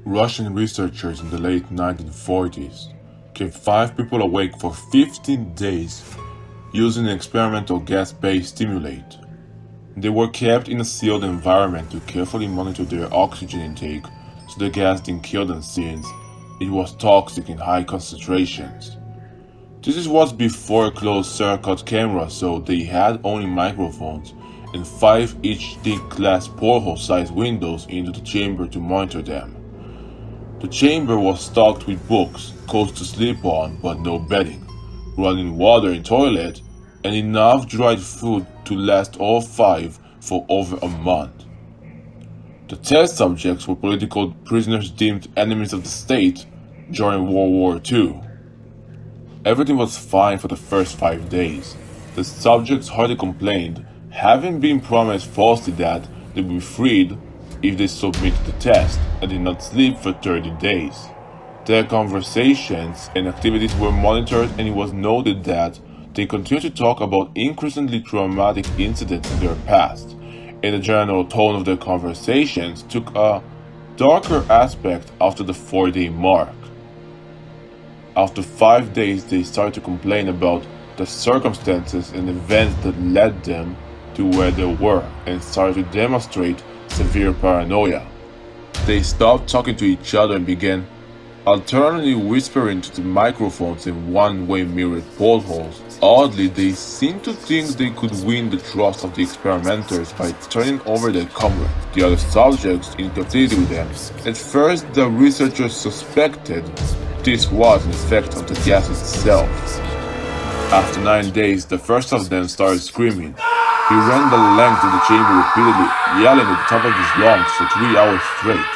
Russian researchers in the late 1940s kept 5 people awake for 15 days using an experimental gas-based stimulant. They were kept in a sealed environment to carefully monitor their oxygen intake so the gas didn't kill them since it was toxic in high concentrations. This was before closed-circuit cameras, so they had only microphones and 5 each thick glass porthole-sized windows into the chamber to monitor them. The chamber was stocked with books, coats to sleep on but no bedding, running water and toilet, and enough dried food to last all 5 for over a month. The test subjects were political prisoners deemed enemies of the state during World War II. Everything was fine for the first 5 days. The subjects hardly complained, having been promised falsely that they would be freed if they submitted the test and did not sleep for 30 days. Their conversations and activities were monitored, and it was noted that they continued to talk about increasingly traumatic incidents in their past, and the general tone of their conversations took a darker aspect after the 4-day mark. After 5 days, they started to complain about the circumstances and events that led them to where they were and started to demonstrate severe paranoia. They stopped talking to each other and began alternately whispering to the microphones in one-way mirrored portholes. Oddly, they seemed to think they could win the trust of the experimenters by turning over their comrades, the other subjects, in captivity with them. At first, the researchers suspected this was an effect of the gas itself. After 9 days, the first of them started screaming. He ran the length of the chamber repeatedly, yelling at the top of his lungs for 3 hours straight.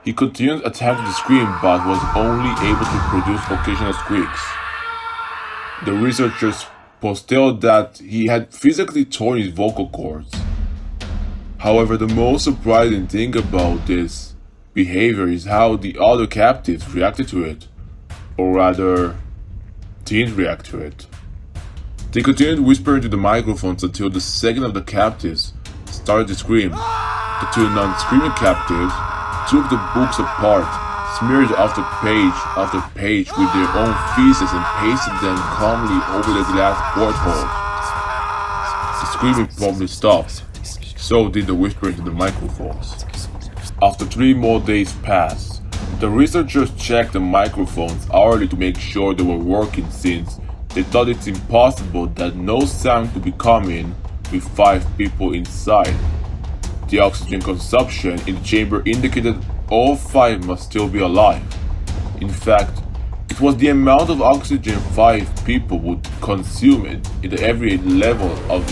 He continued attempting to scream but was only able to produce occasional squeaks. The researchers postulated that he had physically torn his vocal cords. However, the most surprising thing about this behavior is how the other captives reacted to it, or rather, didn't react to it. They continued whispering to the microphones until the second of the captives started to scream. The 2 non-screaming captives took the books apart, smeared after page with their own feces and pasted them calmly over the glass portholes. The screaming probably stopped. So did the whispering to the microphones. After 3 more days passed, the researchers checked the microphones hourly to make sure they were working since they thought it's impossible that no sound could be coming with 5 people inside. The oxygen consumption in the chamber indicated all 5 must still be alive. In fact, it was the amount of oxygen 5 people would consume in every level of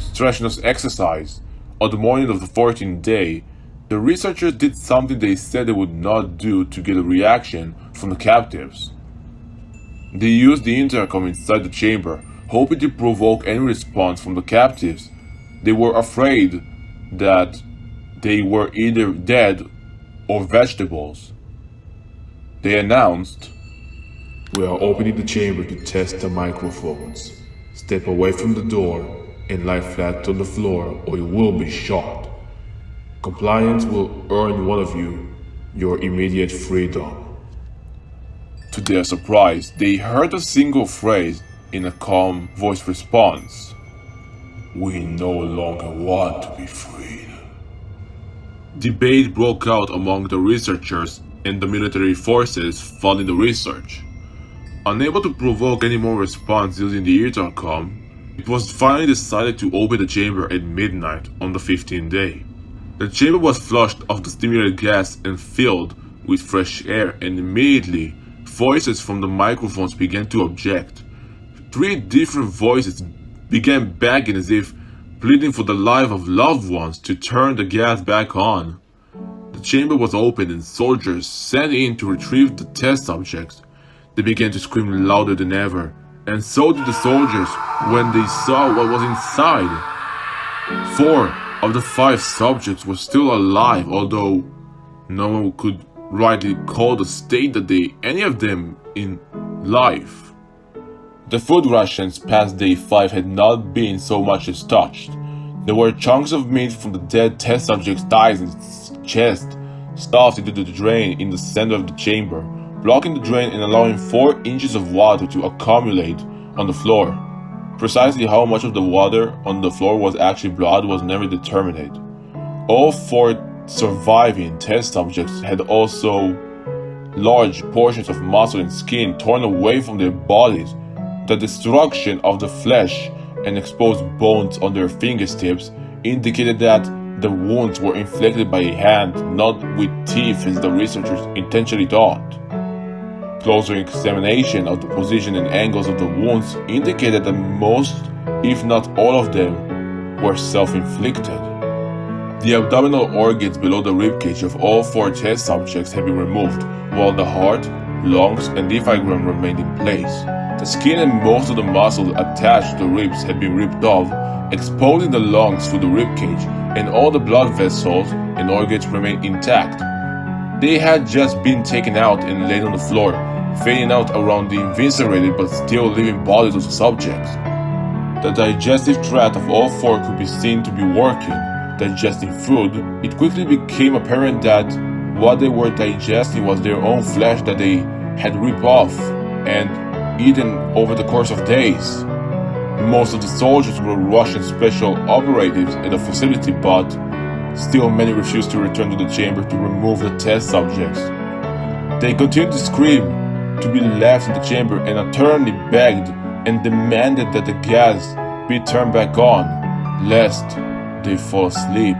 strenuous exercise. On the morning of the 14th day, the researchers did something they said they would not do to get a reaction from the captives. They used the intercom inside the chamber, hoping to provoke any response from the captives. They were afraid that they were either dead or vegetables. They announced, "We are opening the chamber to test the microphones. Step away from the door and lie flat on the floor or you will be shot. Compliance will earn one of you your immediate freedom." To their surprise, they heard a single phrase in a calm voice response. "We no longer want to be freed." Debate broke out among the researchers and the military forces funding the research. Unable to provoke any more response using the intercom, it was finally decided to open the chamber at midnight on the 15th day. The chamber was flushed of the stimulated gas and filled with fresh air, and immediately voices from the microphones began to object. 3 different voices began begging as if pleading for the life of loved ones to turn the gas back on. The chamber was opened and soldiers sent in to retrieve the test subjects. They began to scream louder than ever, and so did the soldiers when they saw what was inside. 4 of the 5 subjects were still alive, although no one could rightly call the state that any of them in life. The food rations past day 5 had not been so much as touched. There were chunks of meat from the dead test subject's thighs and chest stuffed into the drain in the center of the chamber, blocking the drain and allowing 4 inches of water to accumulate on the floor. Precisely how much of the water on the floor was actually blood was never determined. All 4 surviving test subjects had also large portions of muscle and skin torn away from their bodies. The destruction of the flesh and exposed bones on their fingertips indicated that the wounds were inflicted by a hand, not with teeth as the researchers intentionally thought. Closer examination of the position and angles of the wounds indicated that most, if not all of them, were self-inflicted. The abdominal organs below the ribcage of all 4 test subjects had been removed, while the heart, lungs, and diaphragm remained in place. The skin and most of the muscles attached to the ribs had been ripped off, exposing the lungs to the ribcage, and all the blood vessels and organs remained intact. They had just been taken out and laid on the floor, fading out around the eviscerated but still living bodies of the subjects. The digestive tract of all 4 could be seen to be working, digesting food. It quickly became apparent that what they were digesting was their own flesh that they had ripped off and eaten over the course of days. Most of the soldiers were Russian special operatives at the facility, but still many refused to return to the chamber to remove the test subjects. They continued to scream to be left in the chamber and attorney begged and demanded that the gas be turned back on, lest they fall asleep.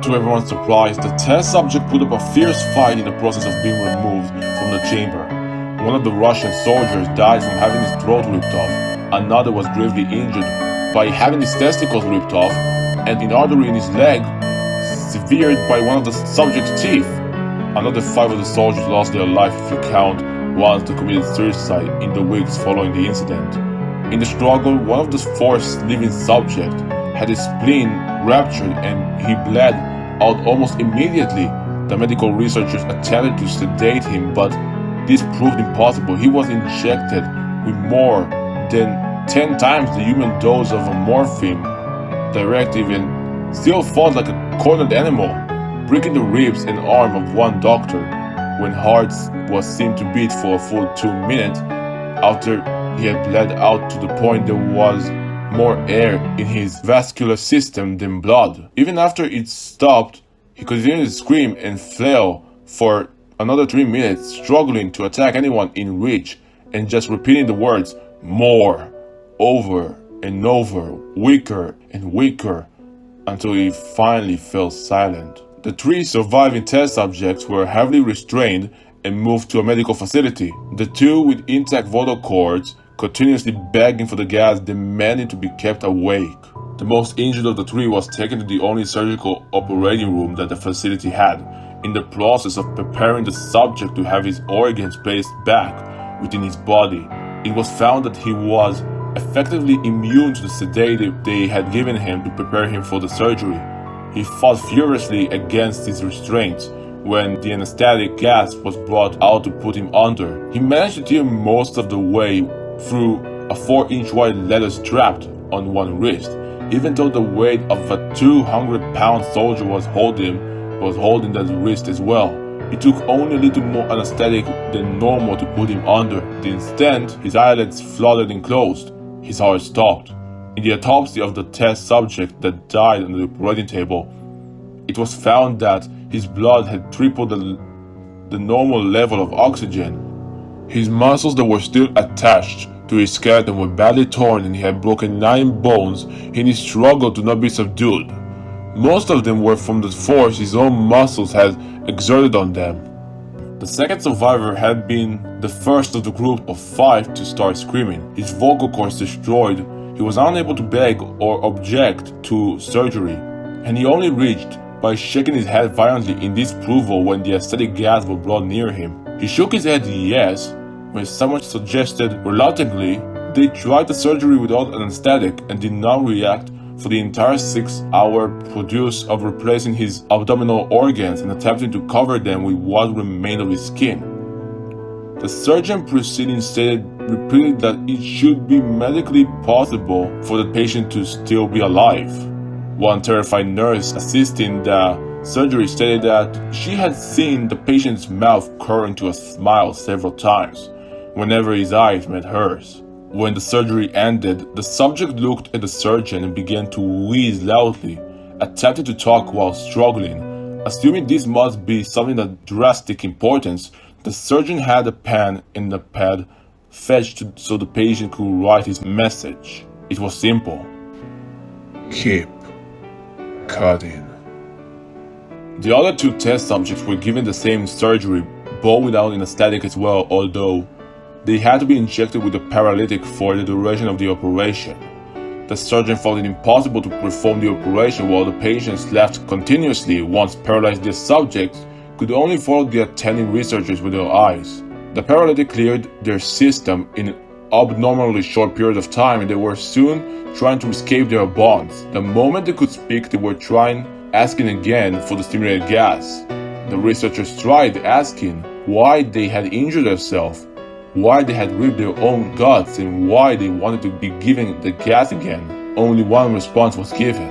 To everyone's surprise, the test subject put up a fierce fight in the process of being removed from the chamber. One of the Russian soldiers died from having his throat ripped off. Another was gravely injured by having his testicles ripped off, and an artery in his leg severed by one of the subject's teeth. Another 5 of the soldiers lost their life if you count ones that committed suicide in the weeks following the incident. In the struggle, one of the 4 living subjects had his spleen ruptured and he bled out almost immediately. The medical researchers attempted to sedate him, but this proved impossible. He was injected with more than 10 times the human dose of a morphine directive and still fought like a cornered animal, breaking the ribs and arm of one doctor. When heart was seen to beat for a full 2 minutes after he had bled out to the point there was more air in his vascular system than blood. Even after it stopped, he continued to scream and flail for another 3 minutes, struggling to attack anyone in reach and just repeating the words more, over and over, weaker and weaker, until he finally fell silent. The 3 surviving test subjects were heavily restrained and moved to a medical facility. The 2 with intact vocal cords continuously begging for the gas, demanding to be kept awake. The most injured of the 3 was taken to the only surgical operating room that the facility had. In the process of preparing the subject to have his organs placed back within his body, it was found that he was effectively immune to the sedative they had given him to prepare him for the surgery. He fought furiously against his restraints when the anesthetic gas was brought out to put him under. He managed to tear most of the way through a 4-inch wide leather strap on one wrist, even though the weight of a 200-pound soldier was holding that wrist as well. It took only a little more anesthetic than normal to put him under. The instant his eyelids flooded and closed, his heart stopped. In the autopsy of the test subject that died on the operating table, it was found that his blood had tripled the normal level of oxygen. His muscles that were still attached to his skeleton were badly torn and he had broken 9 bones in his struggle to not be subdued. Most of them were from the force his own muscles had exerted on them. The second survivor had been the first of the group of 5 to start screaming. His vocal cords destroyed, he was unable to beg or object to surgery, and he only reached by shaking his head violently in disapproval when the anesthetic gas was brought near him. He shook his head yes when someone suggested reluctantly they tried the surgery without anesthetic and did not react for the entire 6-hour process of replacing his abdominal organs and attempting to cover them with what remained of his skin. The surgeon proceeding stated repeatedly that it should be medically possible for the patient to still be alive. One terrified nurse assisting the surgery stated that she had seen the patient's mouth curl into a smile several times whenever his eyes met hers. When the surgery ended, the subject looked at the surgeon and began to wheeze loudly, attempting to talk while struggling. Assuming this must be something of drastic importance, the surgeon had a pen and a pad fetched so the patient could write his message. It was simple. Keep cutting. The other 2 test subjects were given the same surgery, both without anesthetic as well, although they had to be injected with a paralytic for the duration of the operation. The surgeon found it impossible to perform the operation while the patients left continuously. Once paralyzed, the subjects could only follow the attending researchers with their eyes. The paralytic cleared their system in an abnormally short period of time, and they were soon trying to escape their bonds. The moment they could speak, they were asking again for the stimulated gas. The researchers tried asking why they had injured themselves, why they had ripped their own guts, and why they wanted to be given the gas again. Only one response was given: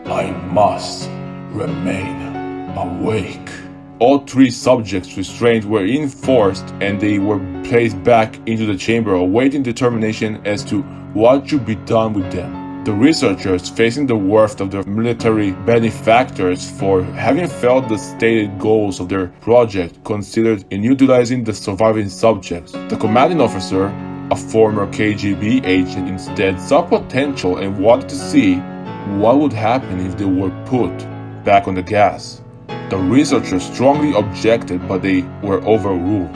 I must remain awake. All 3 subjects restrained were enforced and they were placed back into the chamber, awaiting determination as to what should be done with them. The researchers, facing the worth of their military benefactors for having failed the stated goals of their project, considered inutilizing the surviving subjects. The commanding officer, a former KGB agent, instead saw potential and wanted to see what would happen if they were put back on the gas. The researchers strongly objected, but they were overruled.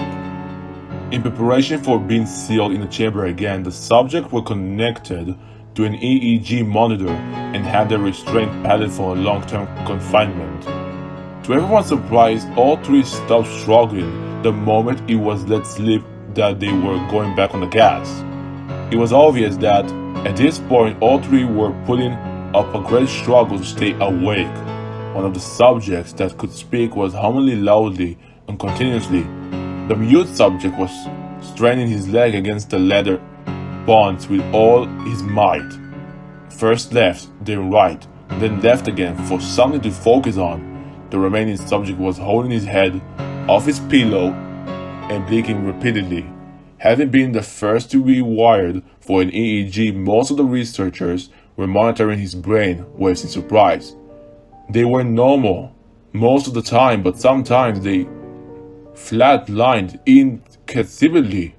In preparation for being sealed in the chamber again, the subjects were connected to an EEG monitor and had their restraint padded for a long-term confinement. To everyone's surprise, all 3 stopped struggling the moment it was let slip that they were going back on the gas. It was obvious that at this point all 3 were putting up a great struggle to stay awake. One of the subjects that could speak was humming loudly and continuously. The mute subject was straining his leg against the leather bonds with all his might. First left, then right, then left again for something to focus on. The remaining subject was holding his head off his pillow and blinking repeatedly. Having been the first to be wired for an EEG, most of the researchers were monitoring his brain waves in surprise. They were normal most of the time, but sometimes they flatlined inconceivably.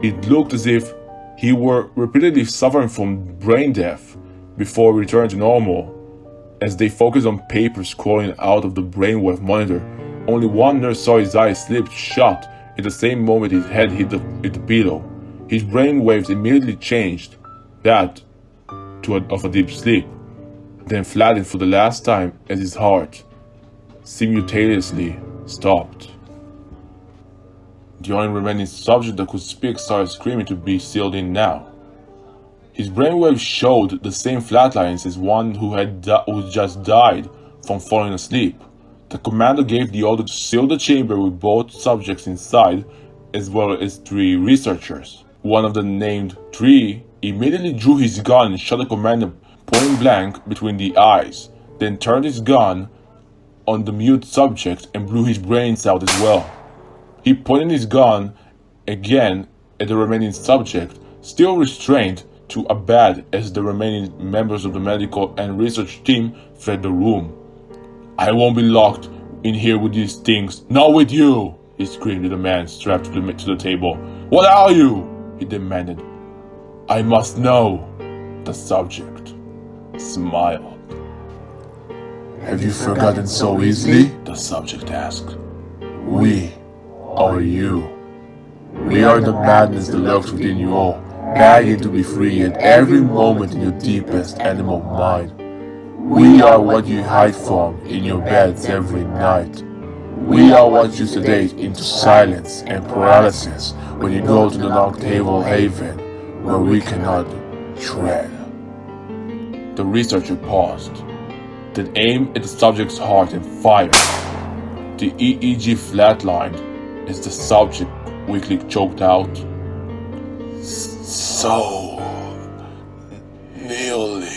It looked as if he were repeatedly suffering from brain death before returning to normal. As they focused on papers crawling out of the brainwave monitor, only one nurse saw his eyes slip shut at the same moment his head hit the pillow. His brain waves immediately changed that of a deep sleep, then flattened for the last time as his heart simultaneously stopped. The only remaining subject that could speak started screaming to be sealed in now. His brainwaves showed the same flatlines as one who just died from falling asleep. The commander gave the order to seal the chamber with both subjects inside, as well as 3 researchers. One of the named 3 immediately drew his gun and shot the commander point blank between the eyes, then turned his gun on the mute subject and blew his brains out as well. He pointed his gun again at the remaining subject, still restrained, to a bed as the remaining members of the medical and research team fled the room. "I won't be locked in here with these things, not with you!" he screamed at the man strapped to the table. "What are you?" he demanded. "I must know." The subject smiled. Have you forgotten so easily? The subject asked. We are you. We are the madness that lurks within you all, begging to be free at every moment in your deepest animal mind. We are what you hide from in your beds every night. We are what you sedate into silence and paralysis when you go to the nocturnal haven where we cannot tread. The researcher paused, then aimed at the subject's heart and fired. The EEG flatlined as the subject weakly choked out. So nearly.